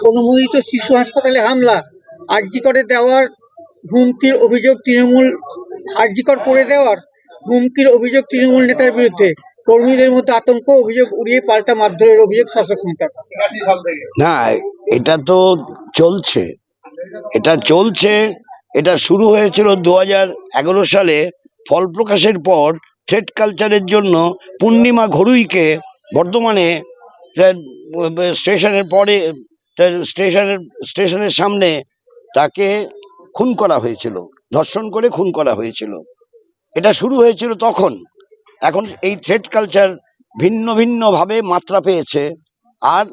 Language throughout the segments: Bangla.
অনুমোদিত শিশু হাসপাতালে হামলা, আরজি করে দেওয়ার হুমকির অভিযোগ তৃণমূল, আরজি করে দেওয়ার হুমকির অভিযোগ তৃণমূল নেতার বিরুদ্ধে। কর্মীদের মধ্যে আতঙ্ক, অভিযোগ উড়িয়ে পাল্টা মারধরের অভিযোগ শাসক নেতার। না, এটা তো চলছে, এটা শুরু হয়েছিল 2011 সালে। ফল প্রকাশের পর থ্রেড কালচারের জন্য পূর্ণিমা ঘড়ুইকে বর্ধমানে স্টেশনের পরে স্টেশনের সামনে তাকে খুন করা হয়েছিল, ধর্ষণ করে খুন করা হয়েছিল। এটা শুরু হয়েছিল তখন। এখন এই থ্রেড কালচার ভিন্ন ভিন্ন ভাবে মাত্রা পেয়েছে, আর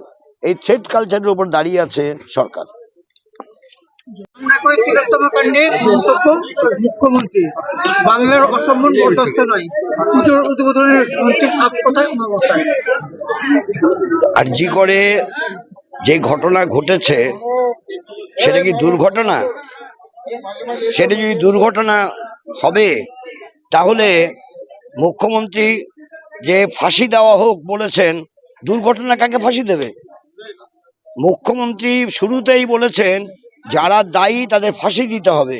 এই থ্রেড কালচারের উপর দাঁড়িয়ে আছে সরকার। তিলোত্তমা কাণ্ডে মন্তব্য মুখ্যমন্ত্রী, বাংলার অসম্মান বরদাস্ত নয়, পুজোর উদ্বোধনের সাপ কথায়। আরজি করে যে ঘটনা ঘটেছে সেটা কি দুর্ঘটনা? সেটা যদি দুর্ঘটনা হবে তাহলে মুখ্যমন্ত্রী যে ফাঁসি দেওয়া হোক বলেছেন, দুর্ঘটনা কাকে ফাঁসি দেবে? মুখ্যমন্ত্রী শুরুতেই বলেছেন যারা দায়ী তাদের ফাঁসি দিতে হবে,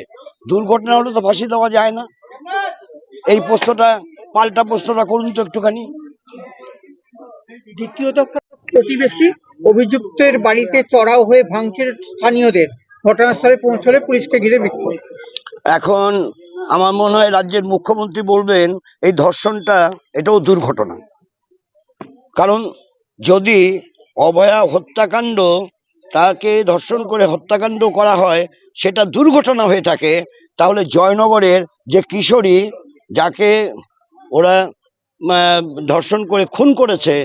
দুর্ঘটনা হলে তো ফাঁসি দেওয়া যায় না। এই প্রশ্নটা, পাল্টা প্রশ্নটা করুন তো একটুখানি। দ্বিতীয় দফা প্রতিবেশী অভিযুক্তের বাড়িতে চড়াও হয়ে ভাঙচুর স্থানীয়দের, ঘটনাস্থলে পৌঁছলে পুলিশকে ঘিরে বিক্ষোভ। এখন আমার মনে হয় রাজ্যের মুখ্যমন্ত্রী বলবেন এই ধর্ষণটা এটাও দুর্ঘটনা। কারণ যদি অভয়া হত্যাকাণ্ড, তাকে ধর্ষণ করে হত্যাকাণ্ড করা হয়, সেটা দুর্ঘটনা হয়ে থাকে, তাহলে জয়নগরের যে কিশোরী যাকে ওরা ধর্ষণ করে খুন করেছে,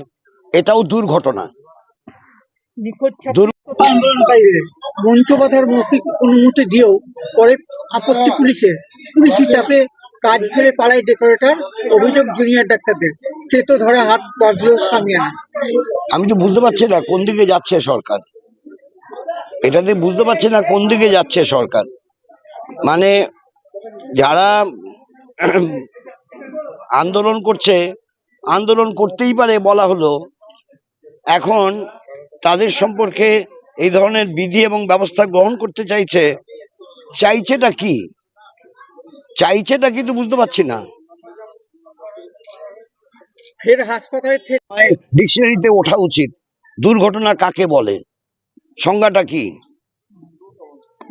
এটাও দুর্ঘটনা। আন্দোলনকারীদের মঞ্চ বাঁধার মৌখিক অনুমতি দিয়েও পরে আপত্তি পুলিশের, পুলিশি চাপে কাজ ফেলে পালায় ডেকোরেটর, অভিযোগ জুনিয়র ডাক্তারদের, স্টেতো ধরে হাত বাঁধল সামিয়ানা। আমি তো বুঝতে পারছি না কোন দিকে যাচ্ছে সরকার, এটাতে বুঝতে পারছি না কোন দিকে যাচ্ছে সরকার। মানে যারা আন্দোলন করছে, আন্দোলন করতেই পারে বলা হলো, এখন তাদের সম্পর্কে এই ধরনের বিধি এবং ব্যবস্থা গ্রহণ করতে চাইছেটা কি তো বুঝতে পারছি না। ফের হাসপাতালে ডিকশনারিতে ওঠা উচিত দুর্ঘটনা কাকে বলে, সংজ্ঞাটা কি।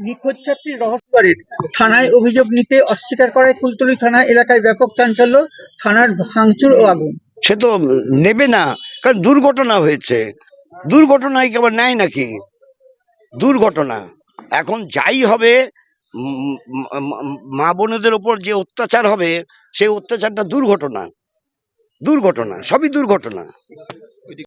নিখোঁজ ছাত্রীর রহস্যবাড়ির থানায় অভিযোগ নিতে অস্বীকার করায় কুলতলি থানা এলাকায় ব্যাপক চাঞ্চল্য, থানার ভাঙচুর ও আগুন। সে তো নেবে না, কারণ দুর্ঘটনা হয়েছে, দুর্ঘটনায় কি আবার নেয় নাকি? দুর্ঘটনা। এখন যাই হবে, মা বোনেদের ওপর যে অত্যাচার হবে, সেই অত্যাচারটা দুর্ঘটনা, সবই দুর্ঘটনা।